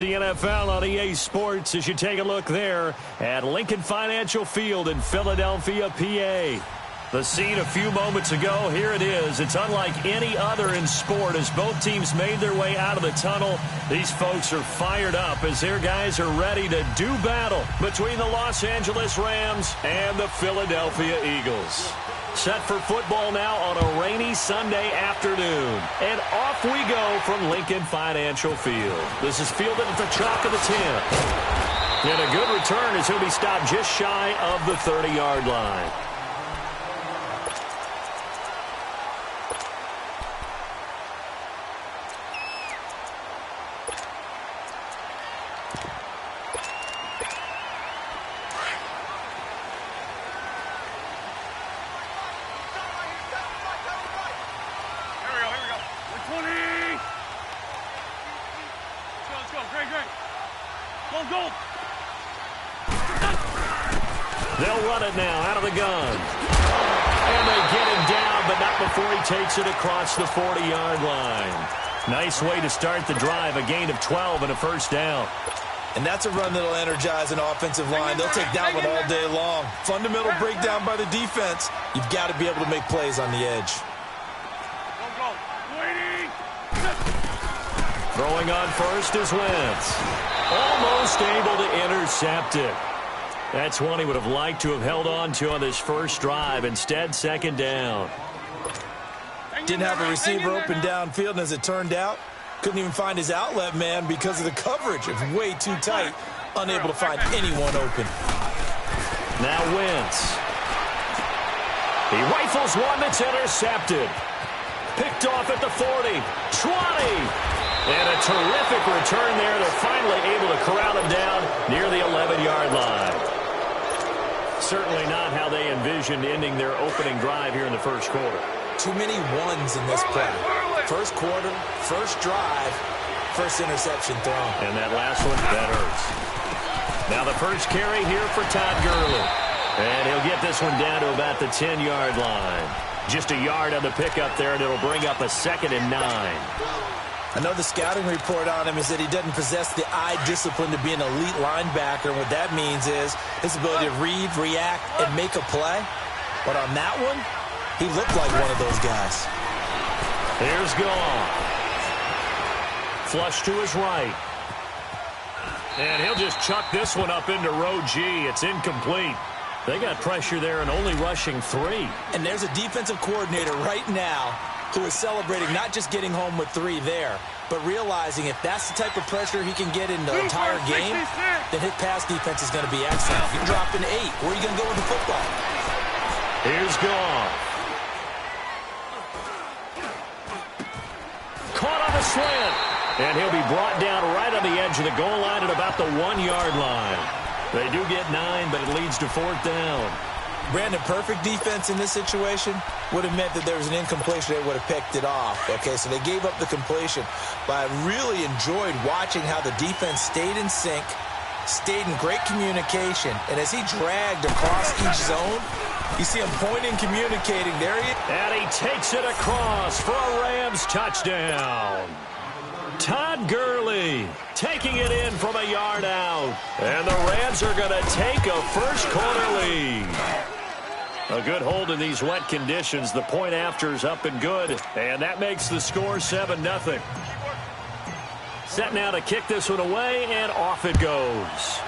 The NFL on EA Sports as you take a look there at Lincoln Financial Field in Philadelphia, PA. The scene a few moments ago, here it is. It's unlike any other in sport as both teams made their way out of the tunnel. These folks are fired up as their guys are ready to do battle between the Los Angeles Rams and the Philadelphia Eagles. Set for football now on a rainy Sunday afternoon. And off we go from Lincoln Financial Field. This is fielded at the chalk of the 10. And a good return as he'll be stopped just shy of the 30-yard line. They'll run it now out of the gun. And they get him down, but not before he takes it across the 40-yard line. Nice way to start the drive, a gain of 12 and a first down. And that's a run that'll energize an offensive line. They'll take that one all day long. Fundamental breakdown by the defense. You've got to be able to make plays on the edge. Throwing on first is Wentz. Almost able to intercept it. That's one he would have liked to have held on to on this first drive. Instead, second down. Didn't have a receiver open downfield, and as it turned out, couldn't even find his outlet man because of the coverage. It's way too tight, unable to find anyone open. Now Wentz. He rifles one that's intercepted. Picked off at the 40, 20. And a terrific return there. They're finally able to corral him down near the 11-yard line. Certainly not how they envisioned ending their opening drive here in the first quarter. Too many ones in this play. First quarter, first drive, first interception thrown. And that last one, that hurts. Now the first carry here for Todd Gurley. And he'll get this one down to about the 10-yard line. Just a yard on the pickup there, and it'll bring up a 2nd and 9. I know the scouting report on him is that he doesn't possess the eye discipline to be an elite linebacker. What that means is his ability to read, react, and make a play. But on that one, he looked like one of those guys. Here's Goff. Flush to his right. And he'll just chuck this one up into row G. It's incomplete. They got pressure there and only rushing 3. And there's a defensive coordinator right now who is celebrating not just getting home with 3 there, but realizing if that's the type of pressure he can get in the entire game, then his pass defense is going to be excellent. If you drop in 8, where are you going to go with the football? Here's Goff. Caught on the slant. And he'll be brought down right on the edge of the goal line at about the 1-yard line. They do get 9, but it leads to 4th down. Brandon, perfect defense in this situation would have meant that there was an incompletion. They would have picked it off. Okay, so they gave up the completion. But I really enjoyed watching how the defense stayed in sync, stayed in great communication. And as he dragged across each zone, you see him pointing, communicating. There he is. And he takes it across for a Rams touchdown. Todd Gurley taking it in from a yard out. And the Rams are going to take a first-quarter lead. A good hold in these wet conditions. The point after is up and good. And that makes the score 7-0. Set now to kick this one away, and off it goes.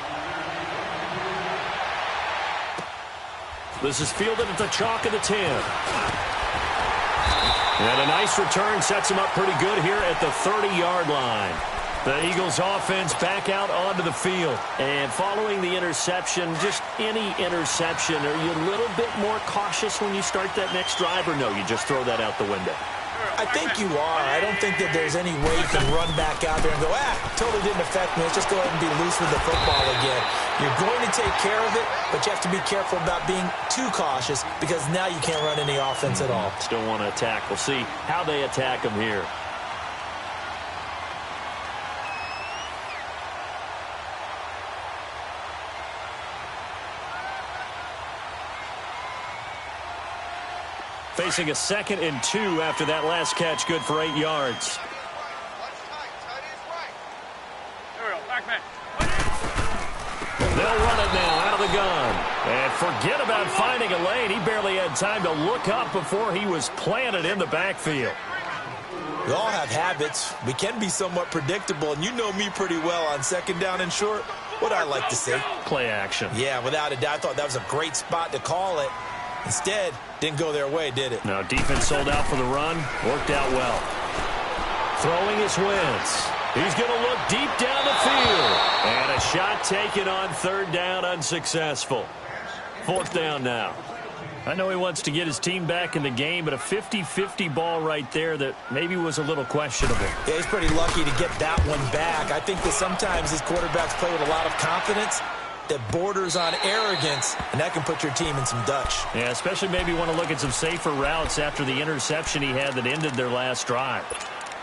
This is fielded at the chalk of the 10. And a nice return sets him up pretty good here at the 30-yard line. The Eagles offense back out onto the field. And following the interception, just any interception, are you a little bit more cautious when you start that next drive, or no, you just throw that out the window? I think you are. I don't think that there's any way you can run back out there and go, totally didn't affect me. Let's just go ahead and be loose with the football again. You're going to take care of it, but you have to be careful about being too cautious because now you can't run any offense at all. Still want to attack. We'll see how they attack them here. Facing a 2nd and 2 after that last catch, good for 8 yards. They'll run it now out of the gun. And forget about finding a lane. He barely had time to look up before he was planted in the backfield. We all have habits. We can be somewhat predictable, and you know me pretty well on second down and short. What I like to say. Play action. Yeah, without a doubt. I thought that was a great spot to call it. Instead, didn't go their way, did it? Now, defense sold out for the run. Worked out well. Throwing his Wentz. He's going to look deep down the field. And a shot taken on third down, unsuccessful. Fourth down now. I know he wants to get his team back in the game, but a 50-50 ball right there that maybe was a little questionable. Yeah, he's pretty lucky to get that one back. I think that sometimes these quarterbacks play with a lot of confidence that borders on arrogance, and that can put your team in some Dutch. Yeah, especially maybe want to look at some safer routes after the interception he had that ended their last drive.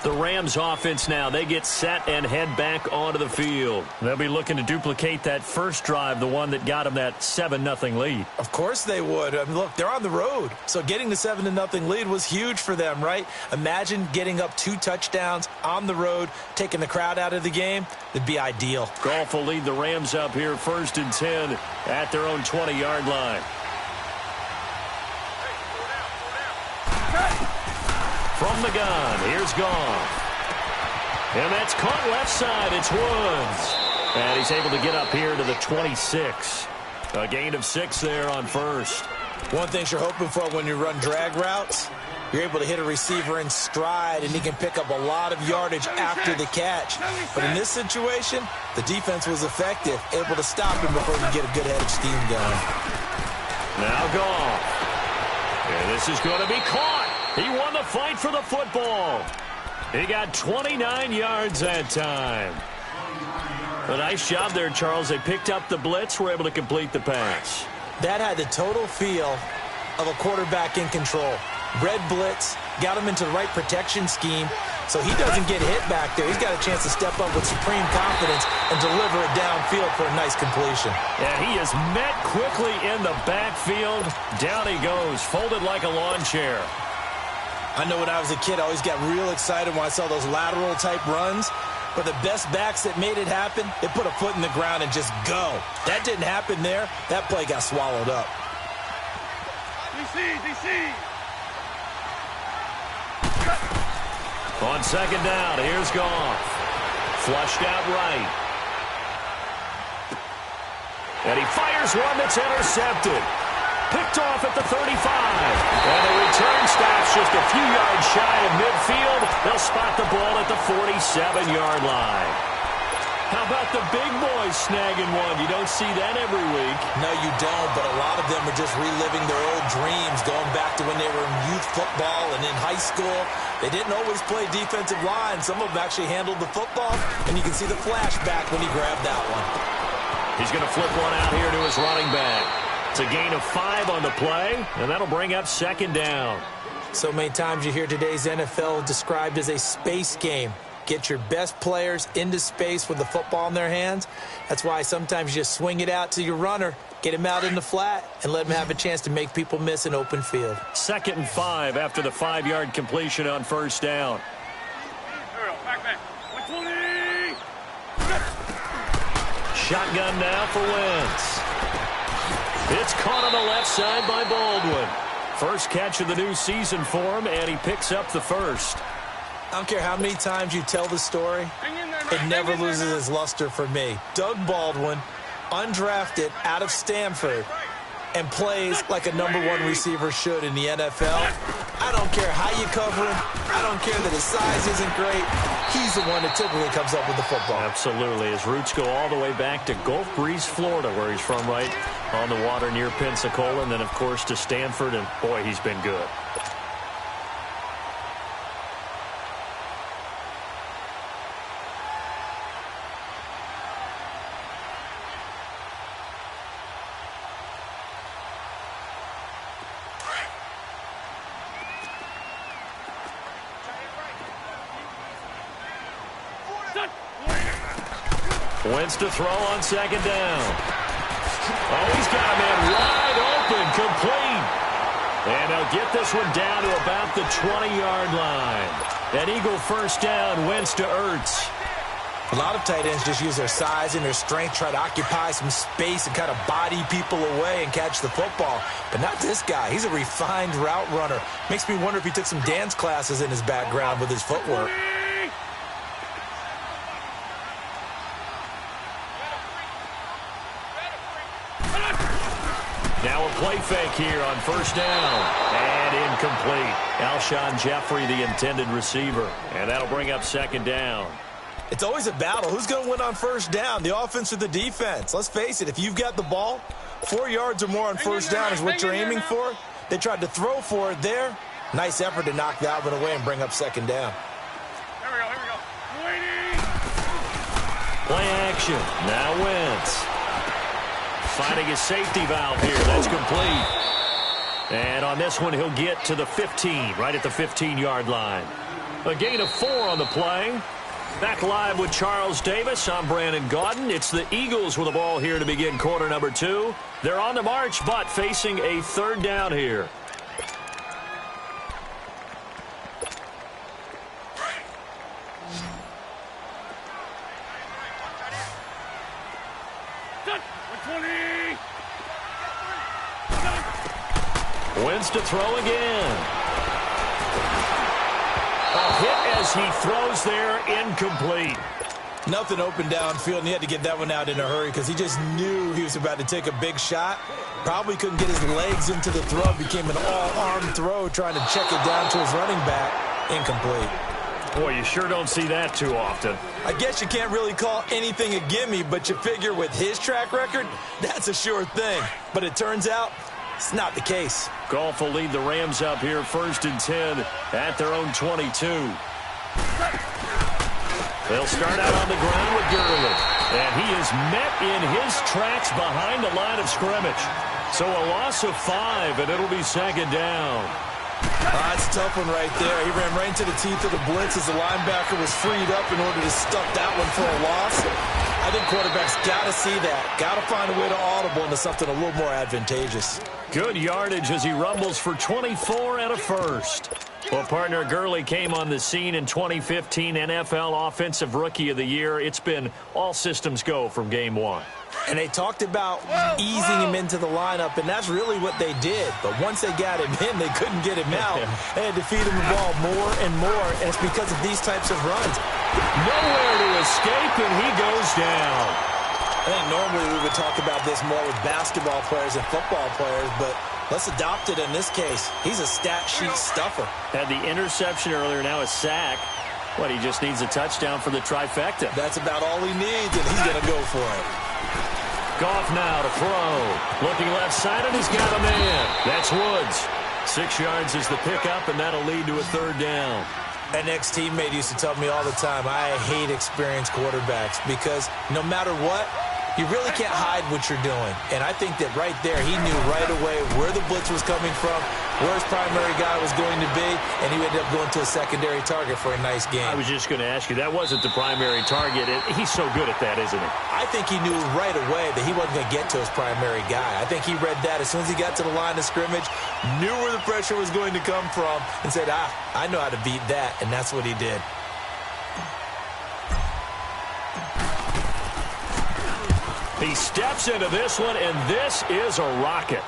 The Rams offense now, they get set and head back onto the field. They'll be looking to duplicate that first drive, the one that got them that 7-0 lead. Of course they would. I mean, look, they're on the road. So getting the 7-0 lead was huge for them, right? Imagine getting up 2 touchdowns on the road, taking the crowd out of the game. It'd be ideal. Goff will lead the Rams up here 1st and 10 at their own 20-yard line. From the gun, here's Goff. And that's caught left side. It's Woods. And he's able to get up here to the 26. A gain of 6 there on first. One thing you're hoping for when you run drag routes, you're able to hit a receiver in stride, and he can pick up a lot of yardage after the catch. But in this situation, the defense was effective, able to stop him before he get a good head of steam going. Now Goff. And this is going to be caught. He won the fight for the football. He got 29 yards that time. A nice job there, Charles. They picked up the blitz, were able to complete the pass. That had the total feel of a quarterback in control. Red blitz, got him into the right protection scheme, so he doesn't get hit back there. He's got a chance to step up with supreme confidence and deliver it downfield for a nice completion. Yeah, he is met quickly in the backfield. Down he goes, folded like a lawn chair. I know when I was a kid, I always got real excited when I saw those lateral-type runs. But the best backs that made it happen, they put a foot in the ground and just go. That didn't happen there. That play got swallowed up. DC. On second down, here's Goff. Flushed out right. And he fires one that's intercepted. Picked off at the 35. And the return stops just a few yards shy of midfield. They'll spot the ball at the 47-yard line. How about the big boys snagging one? You don't see that every week. No, you don't, but a lot of them are just reliving their old dreams, going back to when they were in youth football and in high school. They didn't always play defensive line. Some of them actually handled the football, and you can see the flashback when he grabbed that one. He's going to flip one out here to his running back. It's a gain of 5 on the play, and that'll bring up second down. So many times you hear today's NFL described as a space game. Get your best players into space with the football in their hands. That's why sometimes you just swing it out to your runner, get him out in the flat, and let him have a chance to make people miss an open field. 2nd and 5 after the 5-yard completion on first down. Shotgun now for Wentz. It's caught on the left side by Baldwin. First catch of the new season for him, and he picks up the first. I don't care how many times you tell the story, it never loses its luster for me. Doug Baldwin, undrafted out of Stanford, and plays like a #1 receiver should in the NFL. I don't care how you cover him. I don't care that his size isn't great. He's the one that typically comes up with the football. Absolutely. His roots go all the way back to Gulf Breeze, Florida, where he's from, right on the water near Pensacola, and then, of course, to Stanford, and, boy, he's been good. Wentz to throw on second down. Oh, he's got a man wide open, complete. And they'll get this one down to about the 20-yard line. An Eagle first down, Wentz to Ertz. A lot of tight ends just use their size and their strength, try to occupy some space and kind of body people away and catch the football. But not this guy. He's a refined route runner. Makes me wonder if he took some dance classes in his background with his footwork. Now a play fake here on first down. And incomplete. Alshon Jeffrey, the intended receiver. And that'll bring up second down. It's always a battle. Who's going to win on first down, the offense or the defense? Let's face it, if you've got the ball, 4 yards or more on first down is what you're aiming for. They tried to throw for it there. Nice effort to knock that one away and bring up second down. Here we go. Waiting. Play action. Now Wentz. Finding his safety valve here. That's complete. And on this one, he'll get to the 15, right at the 15-yard line. A gain of 4 on the play. Back live with Charles Davis. I'm Brandon Gaudin. It's the Eagles with the ball here to begin quarter number 2. They're on the march, but facing a third down here. Wentz to throw again. A hit as he throws there, incomplete. Nothing open downfield, and he had to get that one out in a hurry because he just knew he was about to take a big shot. Probably couldn't get his legs into the throw. Became an all-arm throw trying to check it down to his running back. Incomplete. Boy, you sure don't see that too often. I guess you can't really call anything a gimme, but you figure with his track record, that's a sure thing. But it turns out it's not the case. Goff will lead the Rams up here first and 10 at their own 22. They'll start out on the ground with Gurley. And he is met in his tracks behind the line of scrimmage. So a loss of 5, and it'll be second down. That's a tough one right there. He ran right into the teeth of the blitz as the linebacker was freed up in order to stuff that one for a loss. I think quarterbacks got to see that. Got to find a way to audible into something a little more advantageous. Good yardage as he rumbles for 24 and a first. Well, partner, Gurley came on the scene in 2015 NFL Offensive Rookie of the Year. It's been all systems go from game 1. And they talked about easing him into the lineup, and that's really what they did. But once they got him in, they couldn't get him out. They had to feed him the ball more and more, and it's because of these types of runs. Nowhere to escape, and he goes down. I think normally we would talk about this more with basketball players and football players, but let's adopt it in this case. He's a stat sheet stuffer. Had the interception earlier, now a sack. What, he just needs a touchdown for the trifecta. That's about all he needs, and he's going to go for it. Goff now to throw. Looking left side, and he's got a man. That's Woods. 6 yards is the pickup, and that'll lead to a third down. An ex-teammate used to tell me all the time, I hate experienced quarterbacks because no matter what, you really can't hide what you're doing. And I think that right there, he knew right away where the blitz was coming from, where his primary guy was going to be, and he ended up going to a secondary target for a nice game. I was just going to ask you, that wasn't the primary target. He's so good at that, isn't he? I think he knew right away that he wasn't going to get to his primary guy. I think he read that as soon as he got to the line of scrimmage, knew where the pressure was going to come from, and said, I know how to beat that, and that's what he did. He steps into this one, and this is a rocket.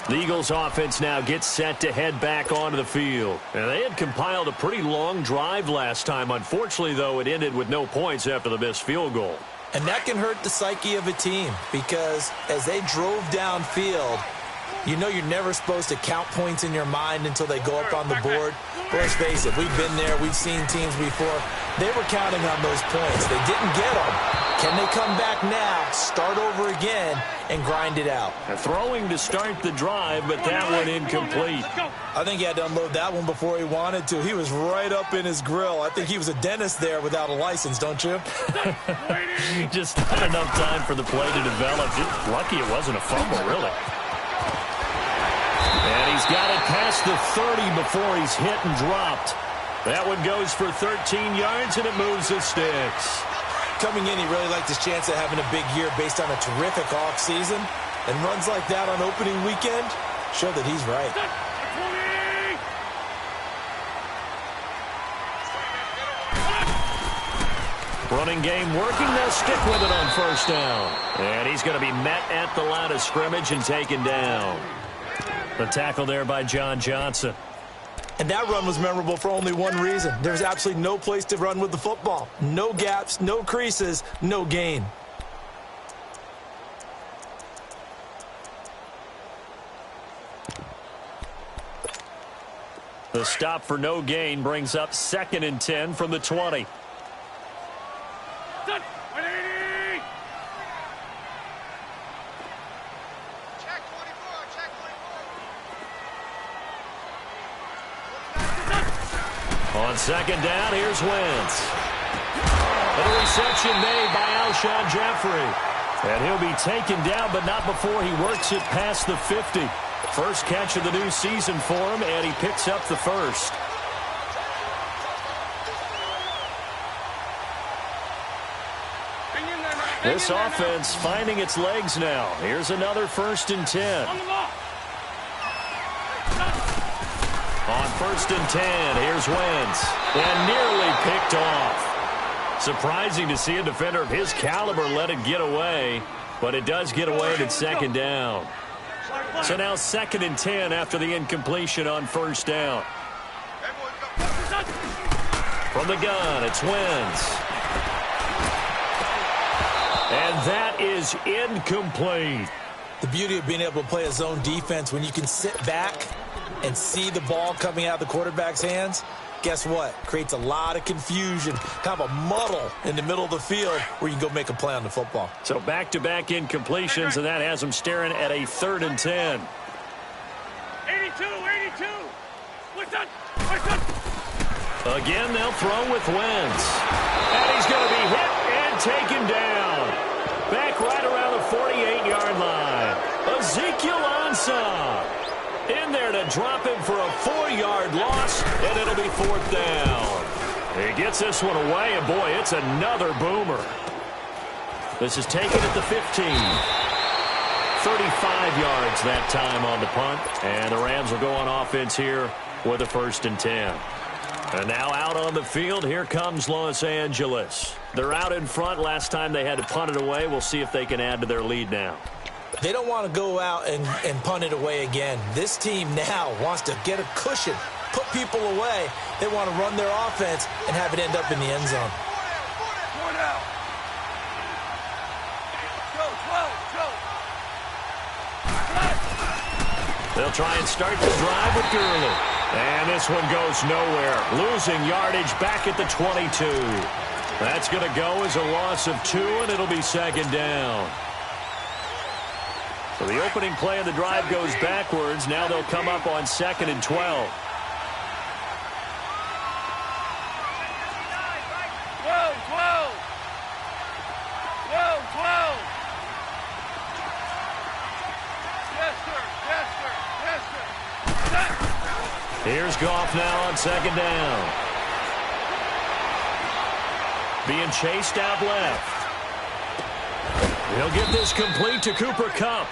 The Eagles offense now gets set to head back onto the field. And they had compiled a pretty long drive last time. Unfortunately, though, it ended with no points after the missed field goal. And that can hurt the psyche of a team because as they drove downfield, you know you're never supposed to count points in your mind until they go up on the board. But let's face it, we've been there. We've seen teams before. They were counting on those points. They didn't get them. Can they come back now, start over again, and grind it out? Throwing to start the drive, but that one incomplete. I think he had to unload that one before he wanted to. He was right up in his grill. I think he was a dentist there without a license, don't you? Just not enough time for the play to develop. Just lucky it wasn't a fumble, really. And he's got it past the 30 before he's hit and dropped. That one goes for 13 yards, and it moves the sticks. Coming in, he really liked his chance of having a big year based on a terrific offseason. And runs like that on opening weekend show that he's right. Running game working. They'll stick with it on first down. And he's going to be met at the line of scrimmage and taken down. The tackle there by John Johnson. And that run was memorable for only one reason. There's absolutely no place to run with the football. No gaps, no creases, no gain. The stop for no gain brings up 2nd and 10 from the 20. Done. 180. Check 24, check 24. On 2nd down, here's Wentz. And a reception made by Alshon Jeffrey. And he'll be taken down, but not before he works it past the 50. First catch of the new season for him, and he picks up the first. This offense finding its legs now. Here's another 1st and 10. On the ball. On 1st and 10, here's Wentz. And nearly picked off. Surprising to see a defender of his caliber let it get away, but it does get away at 2nd down. So now 2nd and 10 after the incompletion on 1st down. From the gun, it's Wentz. And that is incomplete. The beauty of being able to play a zone defense when you can sit back and see the ball coming out of the quarterback's hands, guess what? Creates a lot of confusion, kind of a muddle in the middle of the field where you can go make a play on the football. So back-to-back incompletions, and that has them staring at a 3rd and 10. 82, 82. What's up? What's up? Again, they'll throw with Wentz. And he's going to be hit and taken down. Back right around the 48-yard line. Ezekiel Ansah in there to drop him for a 4-yard loss, and it'll be 4th down. He gets this one away, and boy, it's another boomer. This is taken at the 15. 35 yards that time on the punt, and the Rams will go on offense here with a 1st and 10. And now out on the field, here comes Los Angeles. They're out in front. Last time they had to punt it away. We'll see if they can add to their lead now. They don't want to go out and punt it away again. This team now wants to get a cushion, put people away. They want to run their offense and have it end up in the end zone. 4 down. Go, 12, 12. They'll try and start the drive with Gurley. And this one goes nowhere. Losing yardage back at the 22. That's going to go as a loss of 2, and it'll be 2nd down. So the opening play of the drive goes backwards. Now they'll come up on 2nd and 12. 12, 12. 12, 12. Yes, sir. Yes, sir. Yes, sir. Set. Here's Goff now on 2nd down. Being chased out left. He'll get this complete to Cooper Kupp.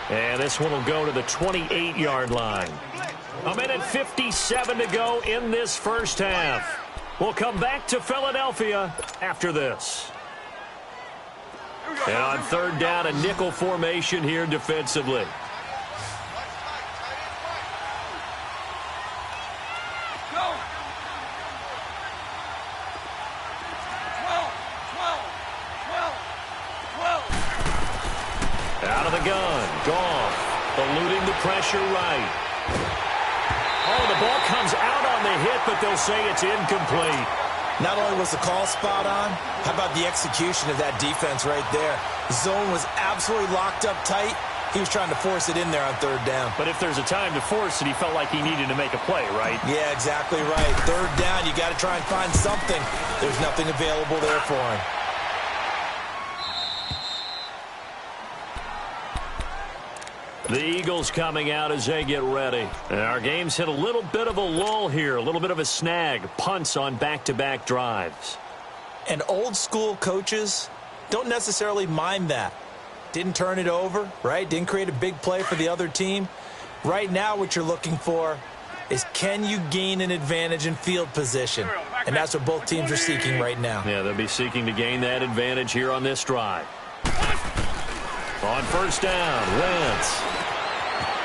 And this one will go to the 28-yard line. 1:57 to go in this first half. We'll come back to Philadelphia after this. And on 3rd down, a nickel formation here defensively. Go. 12, 12, 12, 12. Out of the gun, Goff eluding the pressure right. Oh, the ball comes out on the hit, but they'll say it's incomplete. Not only was the call spot on, how about the execution of that defense right there? The zone was absolutely locked up tight. He was trying to force it in there on 3rd down. But if there's a time to force it, he felt like he needed to make a play, right? Yeah, exactly right. 3rd down, you got to try and find something. There's nothing available there for him. The Eagles coming out as they get ready. And our game's hit a little bit of a lull here, a little bit of a snag. Punts on back-to-back drives. And old school coaches don't necessarily mind that. Didn't turn it over, right? Didn't create a big play for the other team. Right now what you're looking for is, can you gain an advantage in field position? and that's what both teams are seeking right now. Yeah, they'll be seeking to gain that advantage here on this drive. On first down, Wentz.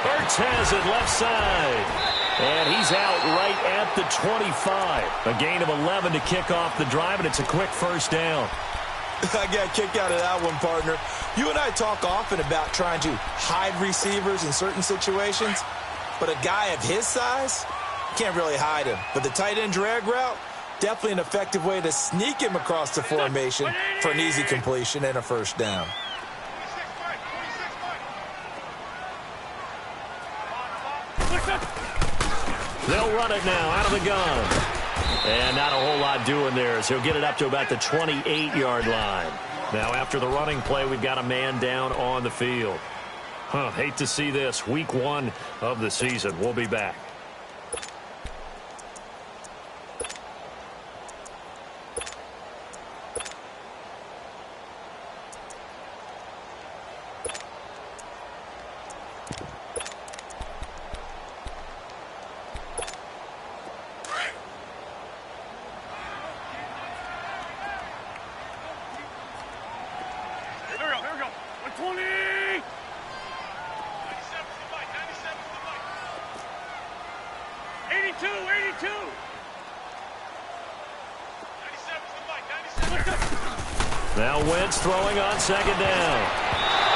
Ertz has it left side. And he's out right at the 25. A gain of 11 to kick off the drive, and it's a quick first down. I got kicked out of that one, partner. You and I talk often about trying to hide receivers in certain situations, but a guy of his size, can't really hide him. But the tight end drag route, definitely an effective way to sneak him across the formation for an easy completion and a first down. They'll run it now out of the gun. And not a whole lot doing there, so he'll get it up to about the 28-yard line. Now, after the running play, we've got a man down on the field. Hate to see this. Week 1 of the season. We'll be back. Now Wentz throwing on second down.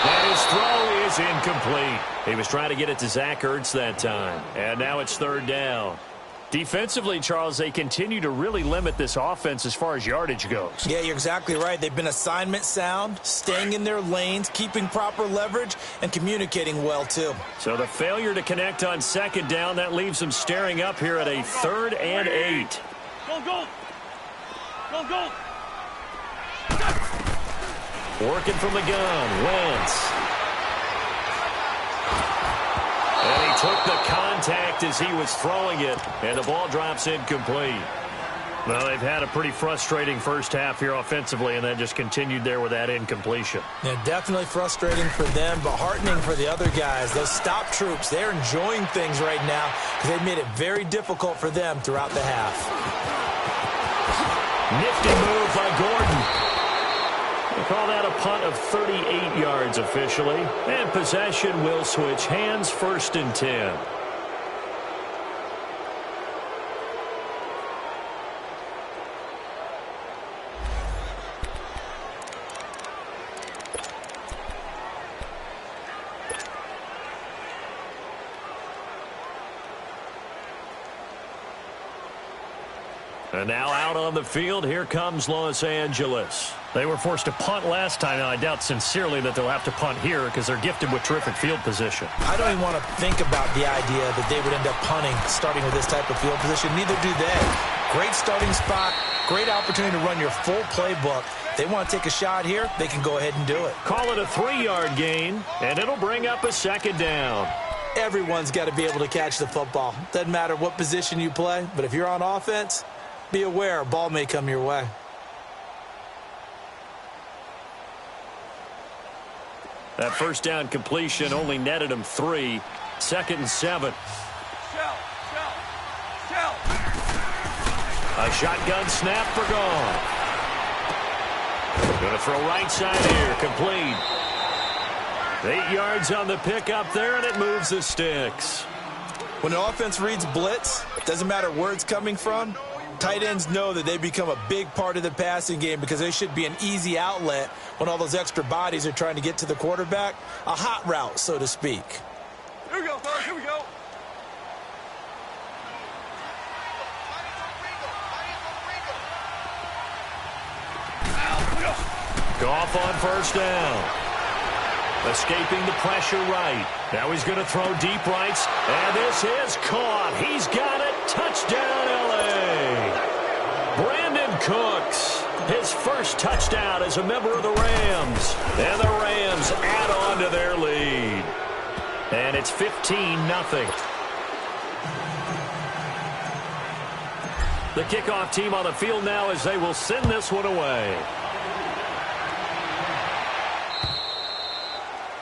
And his throw is incomplete. He was trying to get it to Zach Ertz that time. And now it's third down. Defensively, Charles, they continue to really limit this offense as far as yardage goes. Yeah, you're exactly right. They've been assignment sound, staying in their lanes, keeping proper leverage, and communicating well, too. So the failure to connect on second down, that leaves them staring up here at a 3rd and 8. Go, go. Go, go. Working from the gun, Wentz. And he took the contact as he was throwing it, and the ball drops incomplete. Well, they've had a pretty frustrating first half here offensively, and that just continued there with that incompletion. Yeah, definitely frustrating for them, but heartening for the other guys. Those stop troops, they're enjoying things right now because they've made it very difficult for them throughout the half. Nifty move by Gordon. They call that a punt of 38 yards officially. And possession will switch hands, 1st and 10. And now out on the field, here comes Los Angeles. They were forced to punt last time. Now, I doubt sincerely that they'll have to punt here because they're gifted with terrific field position. I don't even want to think about the idea that they would end up punting starting with this type of field position. Neither do they. Great starting spot, great opportunity to run your full playbook. They want to take a shot here, they can go ahead and do it. Call it a 3-yard gain, and it'll bring up a 2nd down. Everyone's got to be able to catch the football. Doesn't matter what position you play, but if you're on offense, be aware, a ball may come your way. That first down completion only netted him 3. 2nd and 7. Shell. A shotgun snap for Goff. Going to throw right side here, complete. 8 yards on the pickup there, and it moves the sticks. When the offense reads blitz, doesn't matter where it's coming from, tight ends know that they become a big part of the passing game because they should be an easy outlet when all those extra bodies are trying to get to the quarterback. A hot route, so to speak. Here we go, fellas. Here we go. Goff on first down. Escaping the pressure right. Now he's going to throw deep rights, and this is caught. He's got it. Touchdown, L.A. Brandon Cooks, his first touchdown as a member of the Rams. And the Rams add on to their lead. And it's 15-0. The kickoff team on the field now as they will send this one away.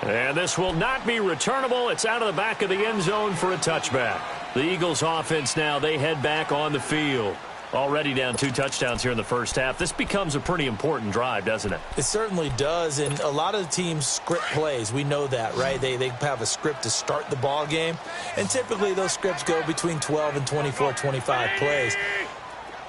And this will not be returnable. It's out of the back of the end zone for a touchback. The Eagles offense now, they head back on the field. Already down 2 touchdowns here in the first half. This becomes a pretty important drive, doesn't it? It certainly does, and a lot of the teams script plays. We know that, right? They have a script to start the ball game, and typically those scripts go between 12 and 24, 25 plays.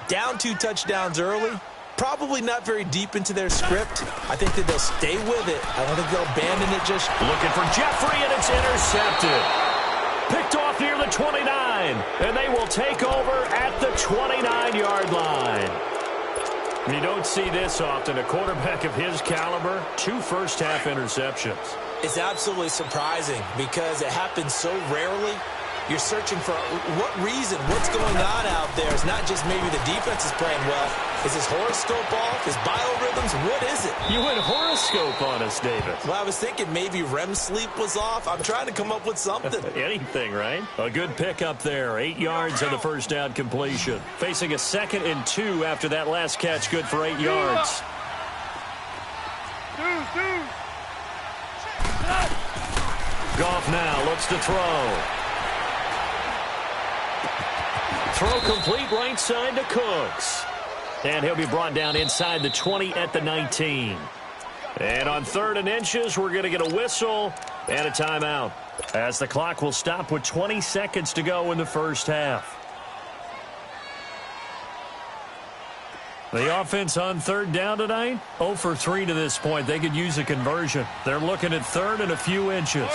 Down 2 touchdowns early, probably not very deep into their script. I think that they'll stay with it. I don't think they'll abandon it just. Looking for Jeffrey, and it's intercepted. Picked off near the 29, and they will take over at the 29-yard line. You don't see this often. A quarterback of his caliber, 2 first-half interceptions. It's absolutely surprising because it happens so rarely. You're searching for what reason, what's going on out there. It's not just maybe the defense is playing well. Is his horoscope off? His biorhythms? What is it? You went horoscope on us, David. Well, I was thinking maybe REM sleep was off. I'm trying to come up with something. Anything, right? A good pickup there. 8 yards on the first down completion. Facing a 2nd and 2 after that last catch, good for 8 yards. Goff now looks to throw. Throw complete right side to Cooks. And he'll be brought down inside the 20 at the 19. And on 3rd and inches, we're going to get a whistle and a timeout, as the clock will stop with 20 seconds to go in the first half. The offense on 3rd down tonight, 0 for 3 to this point. They could use a conversion. They're looking at 3rd and a few inches.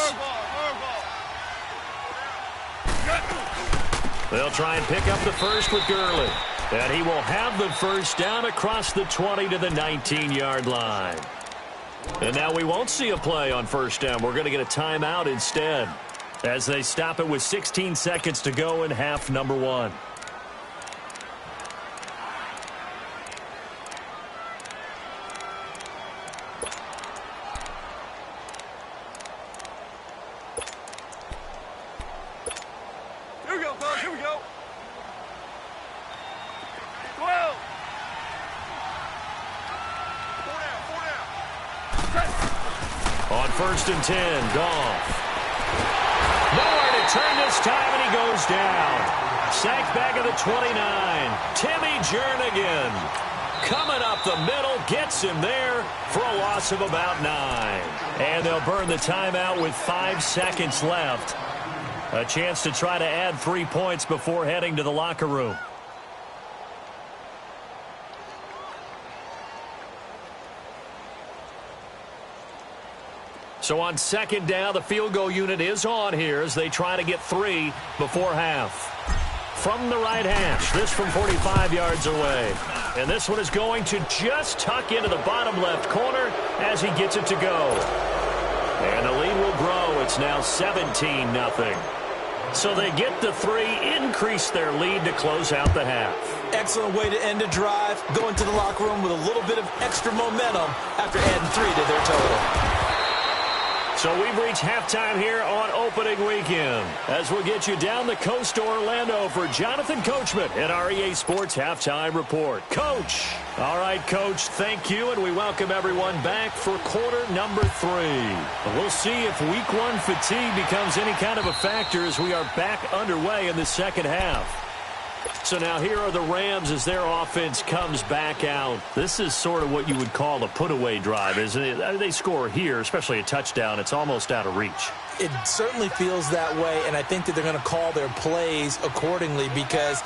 They'll try and pick up the first with Gurley. And he will have the first down across the 20 to the 19-yard line. And now we won't see a play on first down. We're going to get a timeout instead, as they stop it with 16 seconds to go in half number 1. Here we go, fellas. Here we go. 12. 4 down. On 1st and 10, Goff. Nowhere to turn this time, and he goes down. Sacked back at the 29. Timmy Jernigan coming up the middle, gets him there for a loss of about 9. And they'll burn the timeout with 5 seconds left. A chance to try to add 3 points before heading to the locker room. So on 2nd down, the field goal unit is on here as they try to get 3 before half. From the right hash, this from 45 yards away. And this one is going to just tuck into the bottom left corner as he gets it to go. And the lead will grow. It's now 17-0. So they get the 3, increase their lead to close out the half. Excellent way to end a drive. Go into the locker room with a little bit of extra momentum after adding 3 to their total. So we've reached halftime here on opening weekend, as we'll get you down the coast to Orlando for Jonathan Coachman at our EA Sports Halftime Report. Coach. All right, Coach, thank you, and we welcome everyone back for quarter number 3. We'll see if week 1 fatigue becomes any kind of a factor as we are back underway in the second half. So now here are the Rams as their offense comes back out. This is sort of what you would call a put-away drive, isn't it? They score here, especially a touchdown. It's almost out of reach. It certainly feels that way, and I think that they're going to call their plays accordingly, because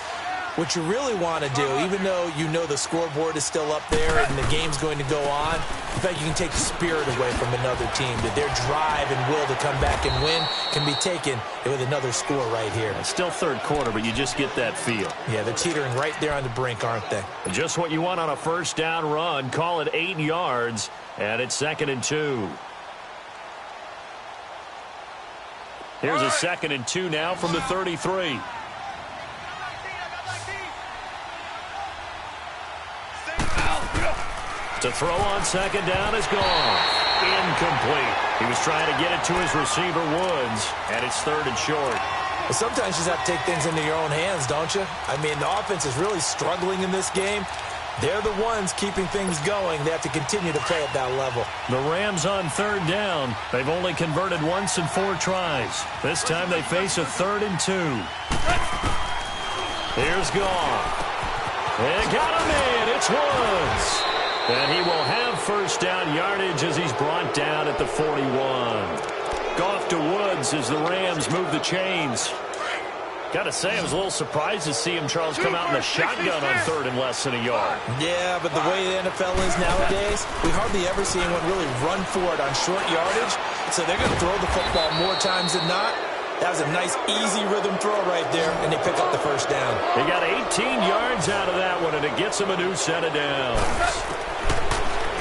what you really want to do, even though you know the scoreboard is still up there and the game's going to go on, in fact, you can take the spirit away from another team, that their drive and will to come back and win can be taken with another score right here. It's still 3rd quarter, but you just get that feel. Yeah, they're teetering right there on the brink, aren't they? Just what you want on a first down run. Call it 8 yards, and it's 2nd and 2. Here's a 2nd and 2 now from the 33. To throw on 2nd down is gone. Incomplete. He was trying to get it to his receiver, Woods, and it's 3rd and short. But sometimes you just have to take things into your own hands, don't you? I mean, the offense is really struggling in this game. They're the ones keeping things going. They have to continue to play at that level. The Rams on 3rd down. They've only converted once in 4 tries. This time they face a 3rd and 2. Here's Goff. And got him in. It's Woods. And he will have first down yardage as he's brought down at the 41. Goff to Woods as the Rams move the chains. Got to say, I was a little surprised to see him, Charles, come out in the shotgun on third and less than a yard. Yeah, but the way the NFL is nowadays, we hardly ever see anyone really run for it on short yardage. So they're going to throw the football more times than not. That was a nice, easy rhythm throw right there, and they pick up the first down. They got 18 yards out of that one, and it gets them a new set of downs.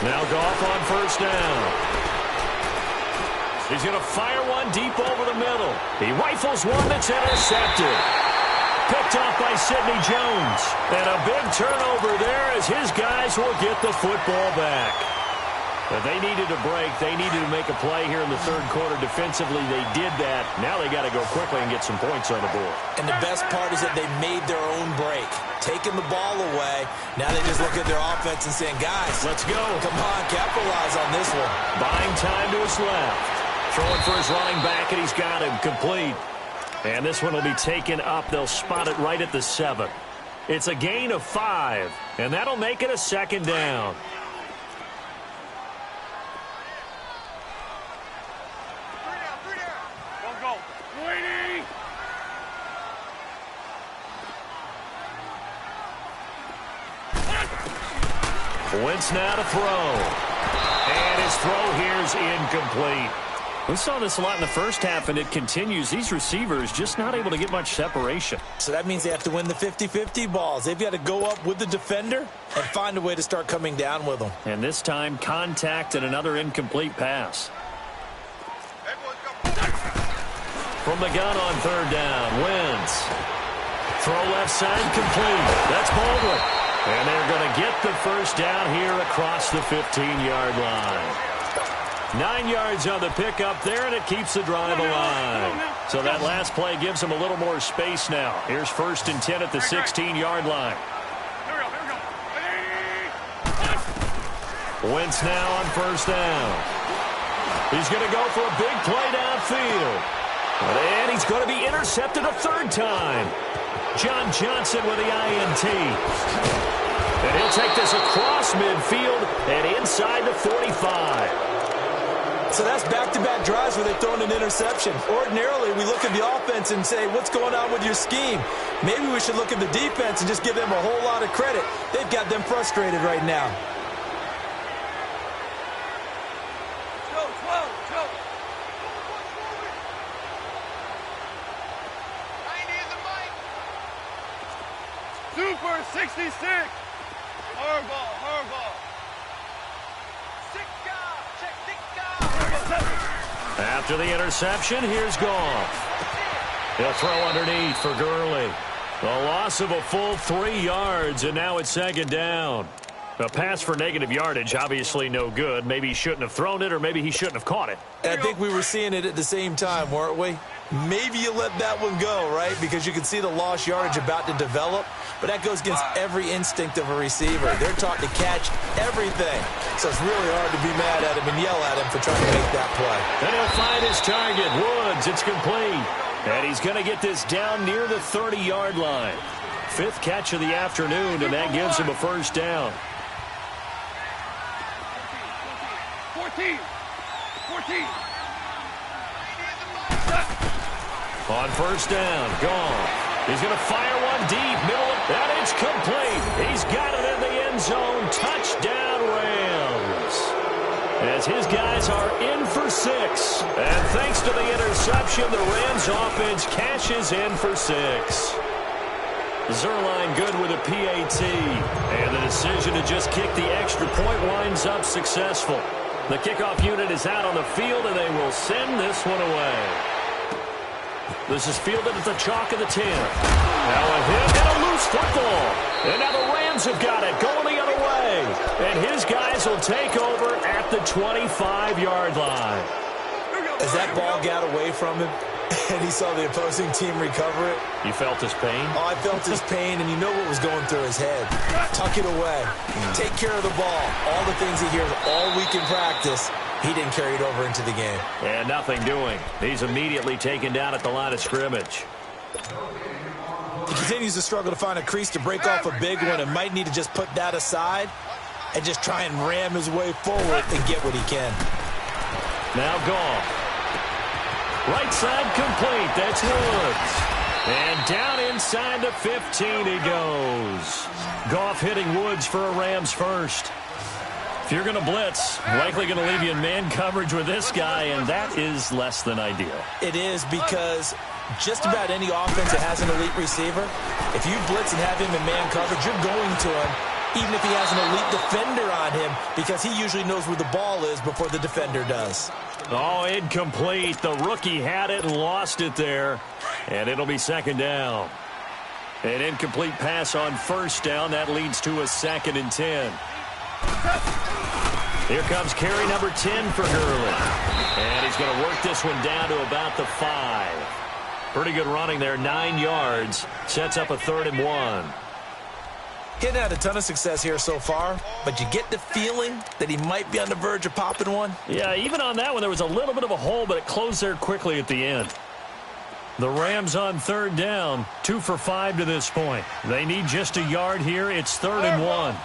Now Goff on first down. He's going to fire one deep over the middle. He rifles one that's intercepted. Picked off by Sidney Jones. And a big turnover there as his guys will get the football back. But they needed a break. They needed to make a play here in the third quarter. Defensively, they did that. Now they got to go quickly and get some points on the board. And the best part is that they made their own break. Taking the ball away. Now they just look at their offense and saying, guys, let's go. Come on, capitalize on this one. Buying time to his left. Throwing for his running back, and he's got him complete. And this one will be taken up. They'll spot it right at the 7. It's a gain of 5, and that'll make it a second down. Go. Waiting. Wentz now to throw. And his throw here's incomplete. We saw this a lot in the first half, and it continues. These receivers just not able to get much separation. So that means they have to win the 50-50 balls. They've got to go up with the defender and find a way to start coming down with them. And this time, contact and another incomplete pass. Hey, boys, go. From the gun on third down, Wentz. Throw left side complete. That's Baldwin. And they're going to get the first down here across the 15-yard line. 9 yards on the pickup there, and it keeps the drive alive. So that last play gives them a little more space now. Here's 1st and 10 at the 16-yard line. Here we go. Wentz now on first down. He's going to go for a big play downfield. And he's going to be intercepted a third time. John Johnson with the INT. And he'll take this across midfield and inside the 45. So that's back-to-back drives where they've thrown an interception. Ordinarily, we look at the offense and say, what's going on with your scheme? Maybe we should look at the defense and just give them a whole lot of credit. They've got them frustrated right now. Go, 12, go. 90 is the mic. Super 66. Hardball, hardball. After the interception, here's Goff. He'll throw underneath for Gurley. The loss of a full 3 yards, and now it's second down. A pass for negative yardage, obviously no good. Maybe he shouldn't have thrown it, or maybe he shouldn't have caught it. I think we were seeing it at the same time, weren't we? Maybe you let that one go, right? Because you can see the lost yardage about to develop. But that goes against every instinct of a receiver. They're taught to catch everything. So it's really hard to be mad at him and yell at him for trying to make that play. And he'll find his target, Woods. It's complete. And he's going to get this down near the 30-yard line. 5th catch of the afternoon, and that gives him a first down. 14. 14. On first down, Goff. He's going to fire one deep, middle, and it's complete. He's got it in the end zone. Touchdown, Rams. As his guys are in for 6. And thanks to the interception, the Rams offense cashes in for 6. Zerline good with a PAT. And the decision to just kick the extra point winds up successful. The kickoff unit is out on the field, and they will send this one away. This is fielded at the chalk of the 10. Now a hit and a loose football. And now the Rams have got it going the other way. And his guys will take over at the 25-yard line. As that ball got away from him and he saw the opposing team recover it. You felt his pain? Oh, I felt his pain, and you know what was going through his head. Tuck it away. Take care of the ball. All the things he hears all week in practice, he didn't carry it over into the game. And nothing doing. He's immediately taken down at the line of scrimmage. He continues to struggle to find a crease to break off a big one and might need to just put that aside and just try and ram his way forward and get what he can. Now Goff. Right side complete. That's Woods. And down inside the 15 he goes. Goff hitting Woods for a Rams first. If you're going to blitz, likely going to leave you in man coverage with this guy, and that is less than ideal. It is, because just about any offense that has an elite receiver, if you blitz and have him in man coverage, you're going to him, even if he has an elite defender on him, because he usually knows where the ball is before the defender does. Oh, incomplete. The rookie had it and lost it there, and it'll be second down. An incomplete pass on first down. That leads to a 2nd and 10. Here comes carry number 10 for Gurley. And he's going to work this one down to about the 5. Pretty good running there, 9 yards. Sets up a 3rd and 1. He hadn't had a ton of success here so far, but you get the feeling that he might be on the verge of popping one. Yeah, even on that one, there was a little bit of a hole, but it closed there quickly at the end. The Rams on 3rd down, 2 for 5 to this point. They need just a yard here. It's 3rd and 1.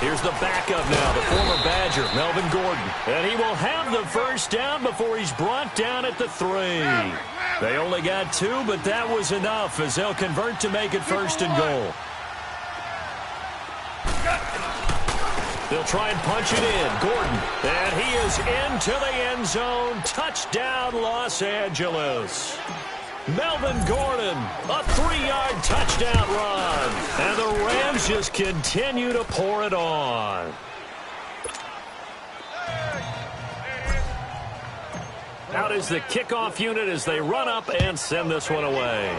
Here's the backup now, the former Badger, Melvin Gordon. And he will have the first down before he's brought down at the 3. They only got 2, but that was enough as they'll convert to make it 1st and goal. They'll try and punch it in. Gordon, and he is into the end zone. Touchdown, Los Angeles. Melvin Gordon, a 3-yard touchdown run. And the Rams just continue to pour it on. Out is the kickoff unit as they run up and send this one away.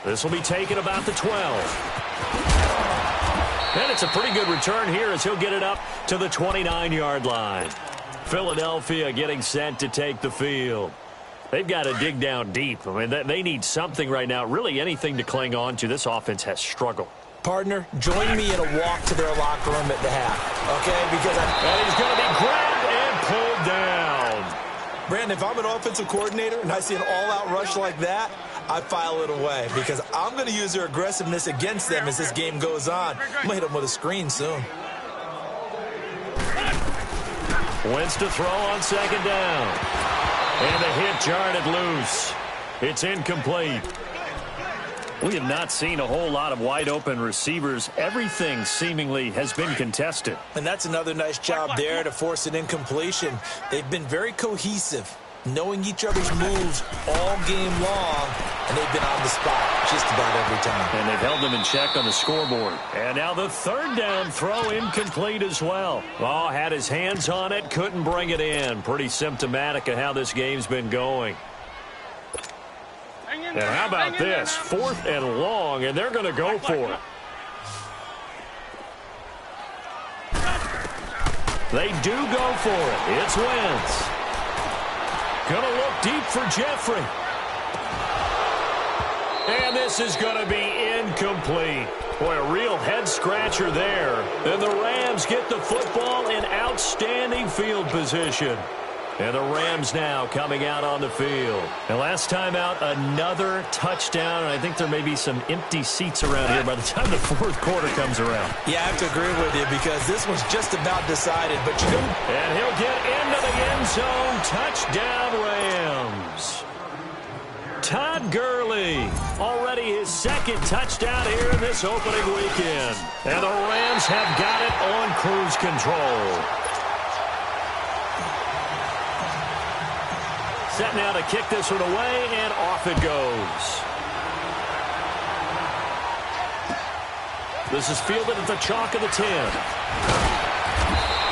This will be taken about the 12. And it's a pretty good return here as he'll get it up to the 29-yard line. Philadelphia getting set to take the field. They've got to dig down deep. I mean, they need something right now, really anything to cling on to. This offense has struggled. Partner, join me in a walk to their locker room at the half, okay? Because and he's going to be grabbed and pulled down. Brandon, if I'm an offensive coordinator and I see an all-out rush like that, I file it away because I'm going to use their aggressiveness against them as this game goes on. I'm going to hit them with a screen soon. Wentz to throw on 2nd down. And the hit jarred it loose. It's incomplete. We have not seen a whole lot of wide-open receivers. Everything seemingly has been contested. And that's another nice job there to force an incompletion. They've been very cohesive, knowing each other's moves all game long, and they've been on the spot just about every time. And they've held them in check on the scoreboard. And now the 3rd down throw incomplete as well. Oh, had his hands on it, couldn't bring it in. Pretty symptomatic of how this game's been going. And how about this? 4th and long, and they're going to go for it. They do go for it. It's Wentz. Going to look deep for Jeffrey. And this is going to be incomplete. Boy, a real head-scratcher there. And the Rams get the football in outstanding field position. And the Rams now coming out on the field. And last time out, another touchdown. And I think there may be some empty seats around here by the time the 4th quarter comes around. Yeah, I have to agree with you because this one's just about decided. But you know, and he'll get into the end zone. Touchdown, Rams. Todd Gurley, already his 2nd touchdown here in this opening weekend. And the Rams have got it on cruise control. Set now to kick this one away, and off it goes. This is fielded at the chalk of the 10.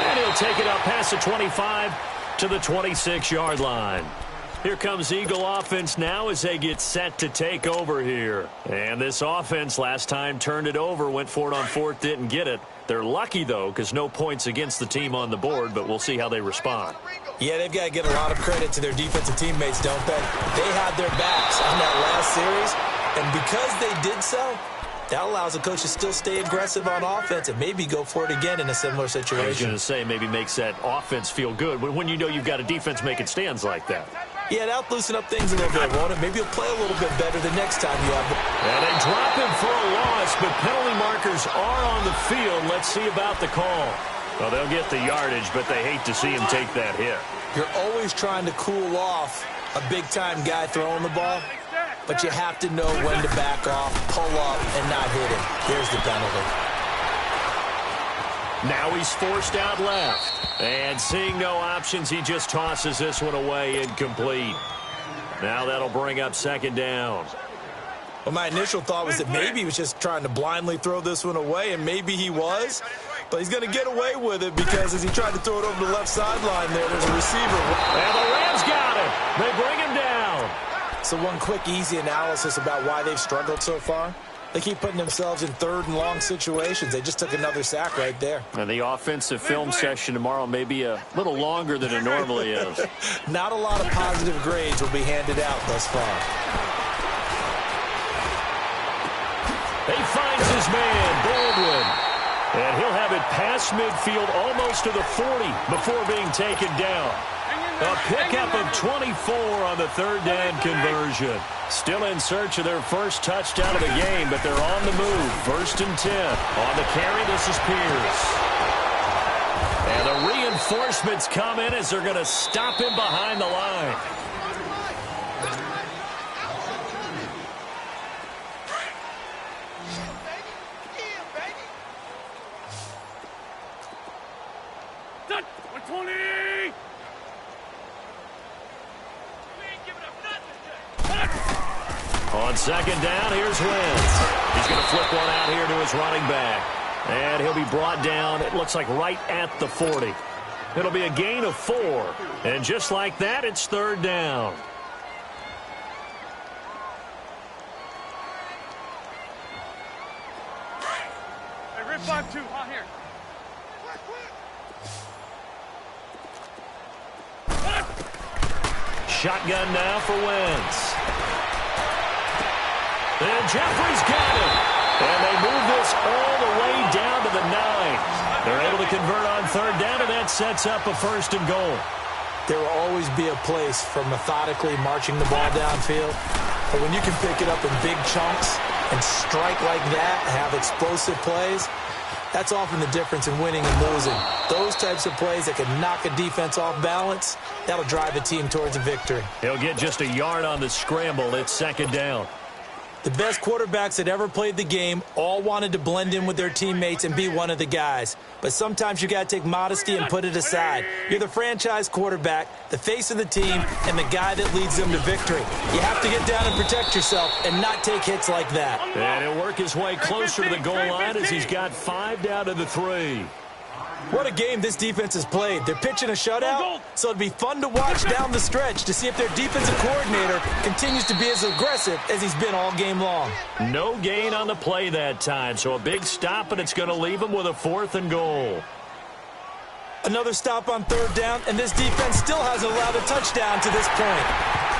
And he'll take it up past the 25 to the 26-yard line. Here comes Eagle offense now as they get set to take over here. And this offense last time turned it over, went for it on 4th, didn't get it. They're lucky, though, because no points against the team on the board, but we'll see how they respond. Yeah, they've got to give a lot of credit to their defensive teammates, don't they? They had their backs on that last series, and because they did so, That allows the coach to still stay aggressive on offense and maybe go for it again in a similar situation. I was going to say maybe makes that offense feel good when you know you've got a defense making stands like that. Yeah, that'll loosen up things a little bit, won't it? Maybe he'll play a little bit better the next time you have it. And they drop him for a loss, but penalty markers are on the field. Let's see about the call. Well, they'll get the yardage, but they hate to see him take that hit. You're always trying to cool off a big-time guy throwing the ball, but you have to know when to back off, pull up, and not hit him. Here's the penalty. Now he's forced out left. And seeing no options, he just tosses this one away incomplete. Now that'll bring up second down. Well, my initial thought was that maybe he was just trying to blindly throw this one away, and maybe he was. But he's going to get away with it because as he tried to throw it over the left sideline there's a receiver. And the Rams got him. They bring him down. So one quick, easy analysis about why they've struggled so far. They keep putting themselves in third and long situations. They just took another sack right there. And the offensive film session tomorrow may be a little longer than it normally is. Not a lot of positive grades will be handed out thus far. He finds his man, Baldwin. And he'll have it past midfield almost to the 40 before being taken down. A pickup of 24 on the third down conversion. Still in search of their first touchdown of the game, but they're on the move. 1st and 10. On the carry, this is Pierce. And the reinforcements come in as they're going to stop him behind the line. Done. 120. On second down, here's Wentz. He's going to flip one out here to his running back. And he'll be brought down, it looks like right at the 40. It'll be a gain of 4. And just like that, it's third down. Hey, rip 5-2. On here. Shotgun now for Wentz. And Jeffrey's got him. And they move this all the way down to the 9. They're able to convert on third down, and that sets up a 1st and goal. There will always be a place for methodically marching the ball downfield. But when you can pick it up in big chunks and strike like that, have explosive plays, that's often the difference in winning and losing. Those types of plays that can knock a defense off balance, that'll drive a team towards a victory. He'll get just a yard on the scramble. It's second down. The best quarterbacks that ever played the game all wanted to blend in with their teammates and be one of the guys. But sometimes you got to take modesty and put it aside. You're the franchise quarterback, the face of the team, and the guy that leads them to victory. You have to get down and protect yourself and not take hits like that. And he'll work his way closer to the goal line as he's got 5 down to the 3. What a game this defense has played. They're pitching a shutout, so it'd be fun to watch down the stretch to see if their defensive coordinator continues to be as aggressive as he's been all game long. No gain on the play that time, so a big stop, and it's going to leave them with a 4th and goal. Another stop on third down, and this defense still hasn't allowed a touchdown to this point.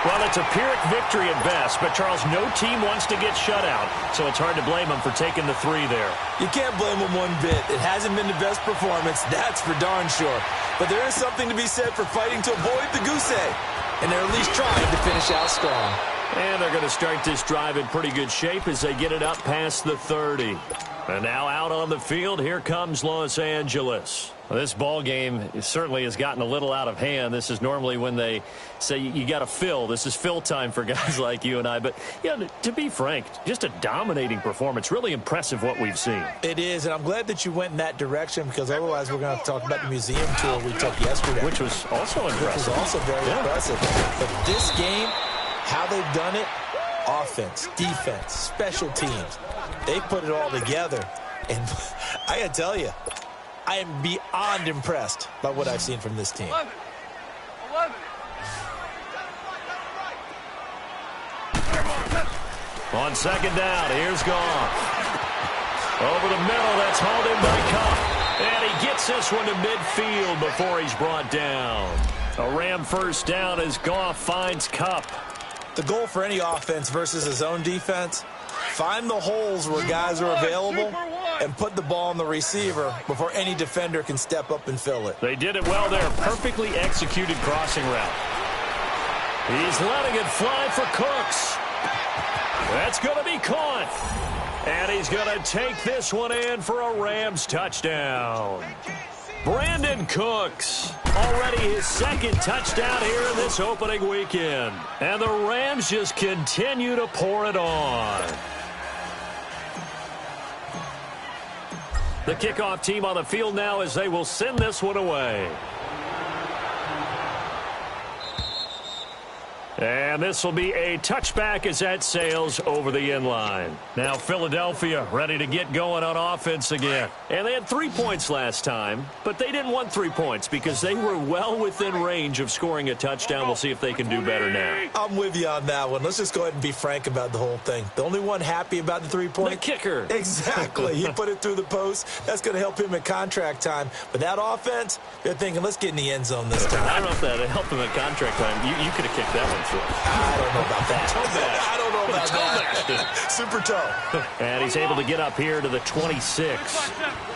Well, it's a Pyrrhic victory at best, but, Charles, no team wants to get shut out, so it's hard to blame them for taking the 3 there. You can't blame them one bit. It hasn't been the best performance, that's for darn sure. But there is something to be said for fighting to avoid the goose egg, and they're at least trying to finish out strong. And they're going to start this drive in pretty good shape as they get it up past the 30. And now out on the field, here comes Los Angeles. Well, this ball game certainly has gotten a little out of hand. This is normally when they say you got to fill. This is fill time for guys like you and I. But, yeah, to be frank, just a dominating performance. Really impressive what we've seen. It is, and I'm glad that you went in that direction because otherwise we're going to have to talk about the museum tour we took yesterday. Which was also impressive. Which was also very impressive. But this game, how they've done it, offense, defense, special teams, they put it all together. And I got to tell you, I am beyond impressed by what I've seen from this team. 11. On second down, here's Goff. Over the middle, that's hauled in by Kupp. And he gets this one to midfield before he's brought down. A Ram first down as Goff finds Kupp. The goal for any offense versus his own defense, Find the holes where guys are available and put the ball on the receiver before any defender can step up and fill it. They did it well there. Perfectly executed crossing route. He's letting it fly for Cooks. That's going to be caught. And he's going to take this one in for a Rams touchdown. Brandon Cooks, already his second touchdown here in this opening weekend. And the Rams just continue to pour it on. The kickoff team on the field now as they will send this one away. And this will be a touchback as that sails over the end line. Now Philadelphia ready to get going on offense again. And they had 3 points last time, but they didn't want 3 points because they were well within range of scoring a touchdown. We'll see if they can do better now. I'm with you on that one. Let's just go ahead and be frank about the whole thing. The only one happy about the 3-point? The kicker. Exactly. He put it through the post. That's going to help him in contract time. But that offense, they're thinking, let's get in the end zone this time. I don't know if that helped him in contract time. You could have kicked that one. I don't know about that. I don't know about that. Super toe. And he's able to get up here to the 26.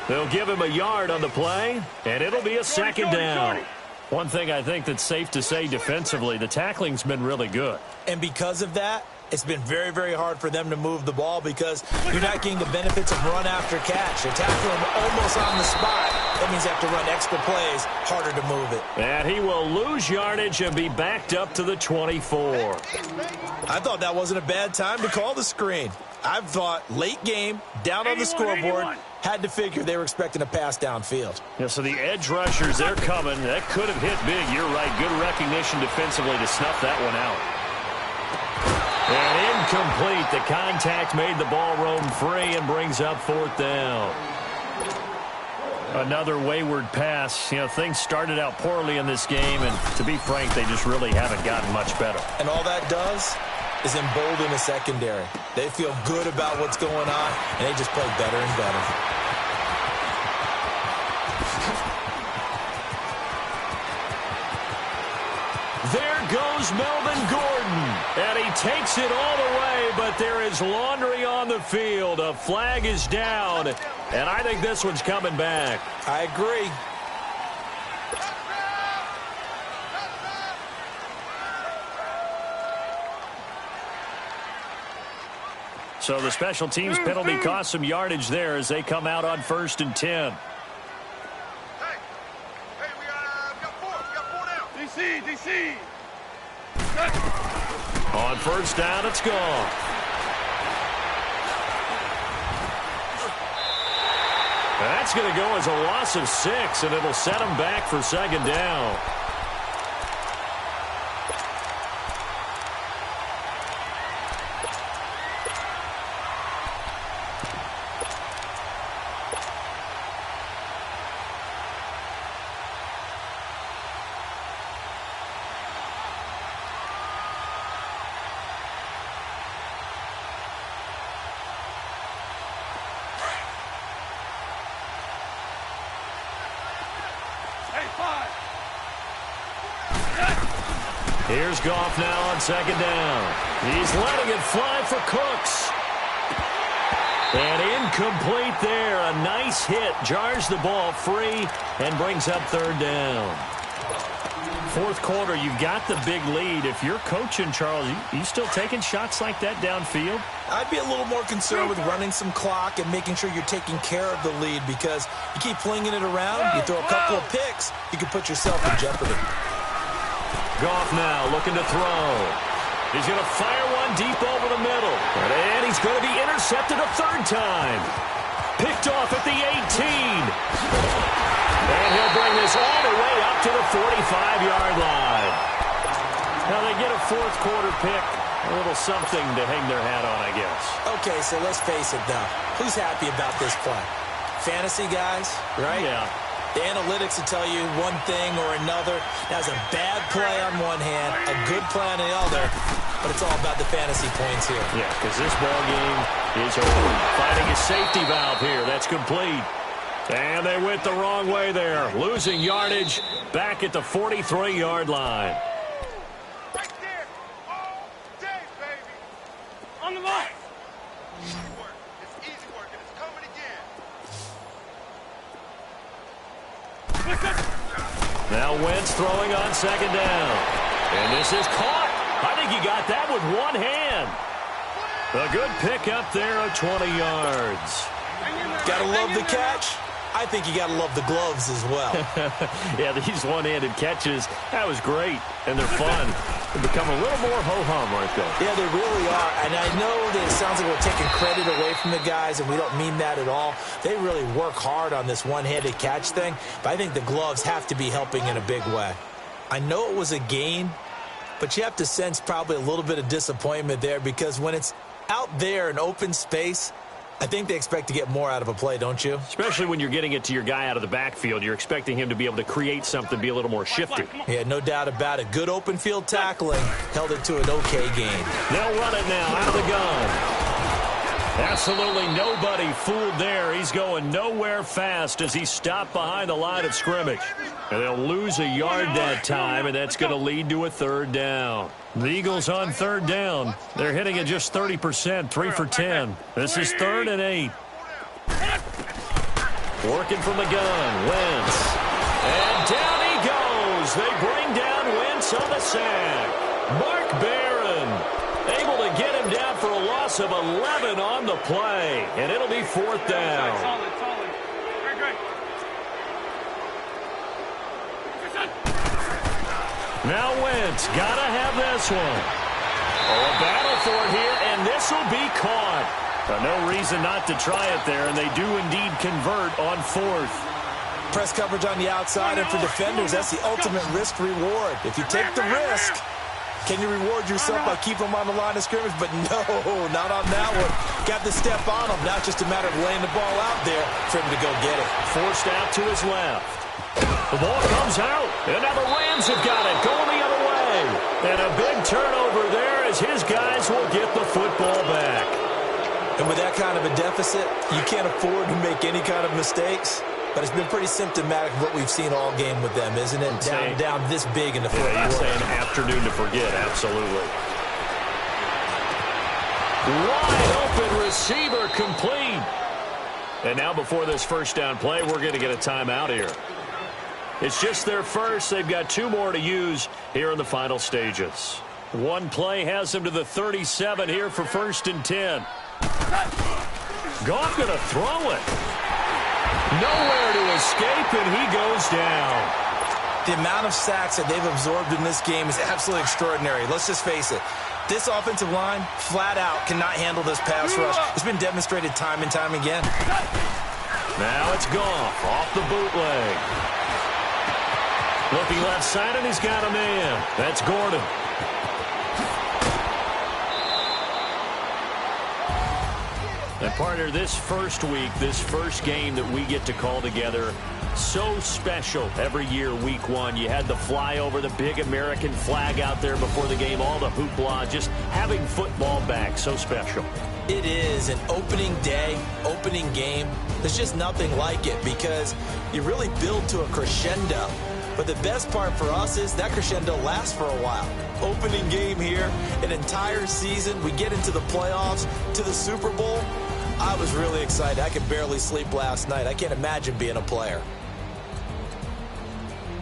They'll give him a yard on the play, and it'll be a second down. One thing I think that's safe to say defensively, the tackling's been really good. And because of that, it's been very, very hard for them to move the ball because you're not getting the benefits of run after catch. You're tackling them almost on the spot. That means you have to run extra plays, harder to move it. And he will lose yardage and be backed up to the 24. I thought that wasn't a bad time to call the screen. I thought late game, down on the scoreboard, had to figure they were expecting a pass downfield. Yeah, so the edge rushers, they're coming. That could have hit big. You're right. Good recognition defensively to snuff that one out. And incomplete. The contact made the ball roam free and brings up fourth down. Another wayward pass. You know, things started out poorly in this game, and to be frank, they just really haven't gotten much better. And all that does is embolden the secondary. They feel good about what's going on, and they just play better and better. There goes Melvin Gordon, and he takes it all the way, but there is laundry on the field. A flag is down, and I think this one's coming back. I agree. So the special teams penalty cost some yardage there as they come out on 1st and 10. DC. On 1st down, it's gone. That's going to go as a loss of 6, and it'll set them back for 2nd down. Here's Goff now on 2nd down. He's letting it fly for Cooks. And incomplete there. A nice hit. Jars the ball free and brings up 3rd down. 4th quarter, you've got the big lead. If you're coaching, Charles, you still taking shots like that downfield? I'd be a little more concerned with running some clock and making sure you're taking care of the lead because you keep flinging it around, you throw a couple of picks, you can put yourself in jeopardy. Goff now looking to throw. He's going to fire one deep over the middle. And he's going to be intercepted a 3rd time. Picked off at the 18. And he'll bring this all the way up to the 45-yard line. Now they get a 4th quarter pick. A little something to hang their hat on, I guess. Okay, so let's face it now. Who's happy about this play? Fantasy guys, right? Yeah. The analytics will tell you one thing or another. That's a bad play on one hand, a good play on the other, but it's all about the fantasy points here. Yeah, because this ball game is over. Finding a safety valve here. That's complete. And they went the wrong way there. Losing yardage back at the 43-yard line. Right there. All day, baby. On the line. Easy work. It's easy work, and it's coming again. Now Wentz throwing on second down. And this is caught. I think he got that with one hand. A good pickup there of 20 yards. Gotta love the catch. I think you gotta love the gloves as well. Yeah, these one-handed catches, that was great. And they're fun. They become a little more ho-hum, aren't they? Yeah, they really are. And I know that it sounds like we're taking credit away from the guys, and we don't mean that at all. They really work hard on this one-handed catch thing, but I think the gloves have to be helping in a big way. I know it was a gain, but you have to sense probably a little bit of disappointment there, because when it's out there in open space, I think they expect to get more out of a play, don't you? Especially when you're getting it to your guy out of the backfield. You're expecting him to be able to create something, be a little more shifty. Yeah, no doubt about it. Good open field tackling held it to an okay gain. They'll run it now out of the gun. Absolutely nobody fooled there. He's going nowhere fast as he stopped behind the line of scrimmage. And they'll lose a yard that time, and that's going to lead to a third down. The Eagles on third down. They're hitting at just 30%, 3 for 10. This is 3rd and 8. Working from the gun, Wentz. And down he goes. They bring down Wentz on the sack. Mark Barron able to get him down for a loss of 11 on the play. And it'll be 4th down. Solid. Very good. Now Wentz, gotta have this one. Oh, a battle for it here, and this will be caught. No reason not to try it there, and they do indeed convert on 4th. Press coverage on the outside, and for defenders, that's the ultimate risk-reward. If you take the risk, can you reward yourself by keeping them on the line of scrimmage? But no, not on that one. Got the step on him. Now it's just a matter of laying the ball out there for him to go get it. Forced out to his left. The ball comes out, and now the Rams have got it, going the other way. And a big turnover there as his guys will get the football back. And with that kind of a deficit, you can't afford to make any kind of mistakes. But it's been pretty symptomatic of what we've seen all game with them, isn't it? Down this big in the fourth quarter. You'd say an afternoon to forget, absolutely. Wide open receiver complete. And now before this first down play, we're going to get a timeout here. It's just their first. They've got 2 more to use here in the final stages. One play has them to the 37 here for 1st and 10. Goff going to throw it. Nowhere to escape, and he goes down. The amount of sacks that they've absorbed in this game is absolutely extraordinary. Let's just face it. This offensive line, flat out, cannot handle this pass rush. It's been demonstrated time and time again. Now it's Goff off the bootleg. Looking left side, and he's got a man. That's Gordon. And partner, this first week, this first game that we get to call together, so special every year, week 1. You had the flyover, the big American flag out there before the game, all the hoopla, just having football back, so special. It is an opening day, opening game. There's just nothing like it because you really build to a crescendo. But the best part for us is that crescendo lasts for a while. Opening game here, an entire season. We get into the playoffs, to the Super Bowl. I was really excited. I could barely sleep last night. I can't imagine being a player.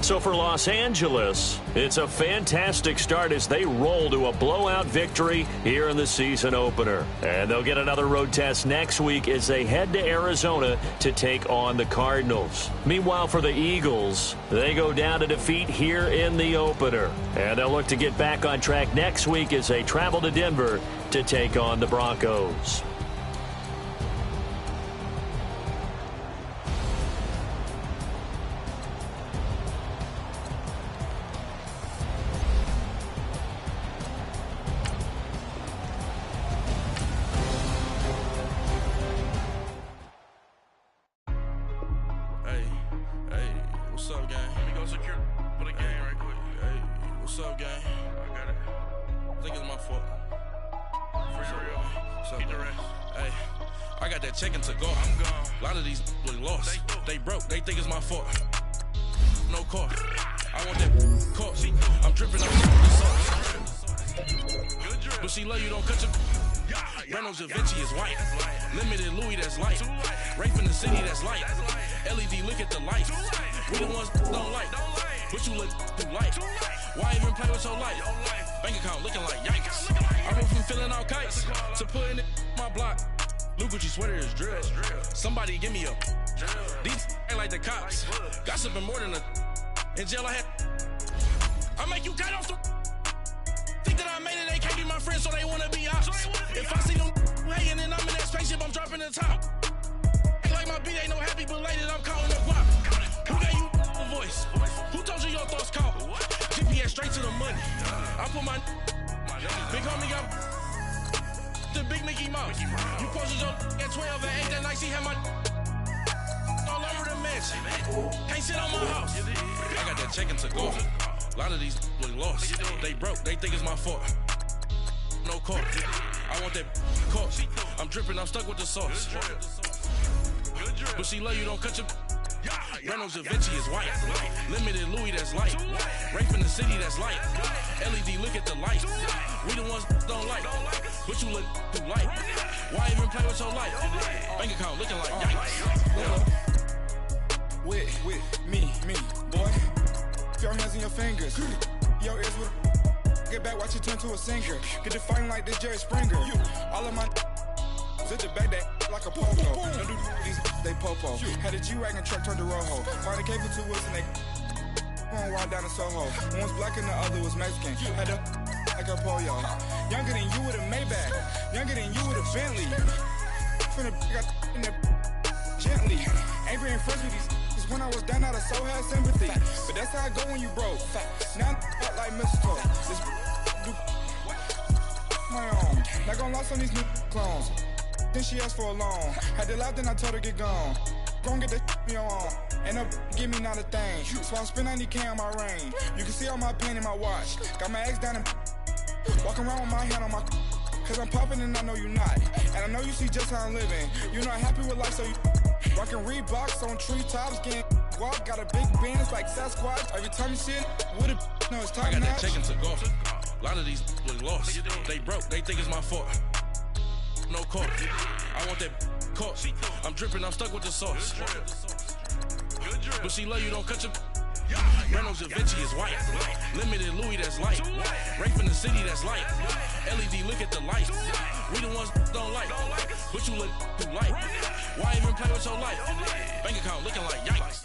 So for Los Angeles, it's a fantastic start as they roll to a blowout victory here in the season opener. And they'll get another road test next week as they head to Arizona to take on the Cardinals. Meanwhile, for the Eagles, they go down to defeat here in the opener. And they'll look to get back on track next week as they travel to Denver to take on the Broncos. Reynolds Da Vinci is white. Limited Louis, that's light. Rape in the city, that's light. LED, look at the lights. We the ones don't like. But you look too light. Why even play with your life? Bank account looking like yikes. I went from filling out kites to putting it in my block. Blue Gucci sweater is drill. Somebody give me a. These ain't like the cops. Gossiping more than a. In jail I had. I make you cut off the. Think that I made it, they can't be my friends, so they wanna be ops. If I see them hating and I'm in that spaceship, I'm dropping the top. Ain't like my beat ain't no happy belated, I'm calling the guap. Who gave you a voice? Who told you your thoughts count? GPS straight to the money. I put my big homie got the big Mickey Mouse. You posted your at 12 and 8 that night, she had my all over the mansion. Can't sit on my house. I got that checking to go. A lot of these was lost. They broke, they think it's my fault. No court. I want that court. I'm dripping, I'm stuck with the sauce. But she love you, don't cut your. Reynolds Da Vinci is white. Limited Louis, that's light. Rape in the city, that's light. LED, look at the lights. We the ones don't like. But you look too light. Why even play with your life? Bank account looking like yikes. With me, boy. Your hands in your fingers. Your ears with get back, watch it turn to a singer. Get the fighting like this Jerry Springer. All of my at the back that like a popo. Don't do these they popo. Had a G-Wagon truck turned to Rojo. Find a cable 2 wheels and they going wild down in Soho. One was black and the other was Mexican. Had a like a pollo. Younger than you with a Maybach. Younger than you with a Bentley. Finna got in there gently. Ain't being friends with these. When I was down out of so had sympathy. But that's how I go when you broke. Now I'm like mistletoe. This do my own. Not gonna lost on these new clones. Then she asked for a loan. Had to laugh, then I told her get gone. Gon' get that me on. And up, give me not a thing. So I spend 90K on my range. You can see all my pain in my watch. Got my ex down and walking around with my hand on my. Cause I'm popping and I know you not. And I know you see just how I'm living. You're not happy with life, so you rockin' Reeboks on treetops, getting guap. Got a big band, it's like Sasquatch. Every time you see it, with a no, it's top notch. I got that checking to go. A lot of these was lost. They broke, they think it's my fault. No court. I want that court. I'm dripping, I'm stuck with the sauce. But she love you, don't cut your. Reynolds Da Vinci is white. Limited Louis, that's light. Rape in the city, that's light. LED, look at the lights. We the ones don't like. But you look too light. Why even play with your life? Bank account looking like yikes.